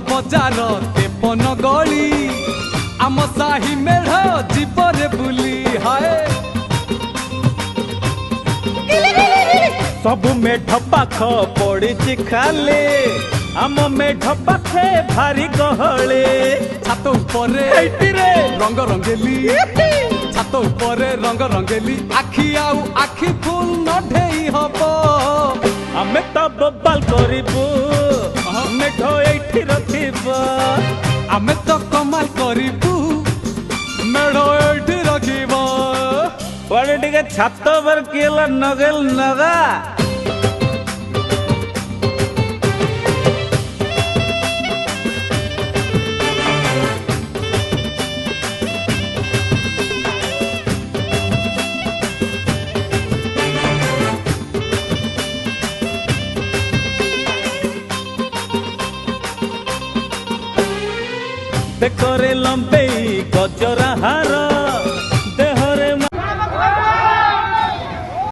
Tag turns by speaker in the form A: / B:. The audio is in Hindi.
A: बजार 53 गली आम साही मेढ़ जीवरे बुली हाय
B: सब मेढ पाख पड़ी खाले आम मेढ पाखे भारी गहले
A: छात उपरे
B: रे
A: रंग रंगेली छात उपरे रंग रंगेली आखि आउ आखि फुल नढेई हबो
B: आमे तो बबाल करिबू मेढ एठी रखिबो
A: आमे तो कमाल करिबू मेढ़ एठी रखिबो
B: पड़े टिके छात पर केला नगल नगा बेकरे लंबे गजरा हार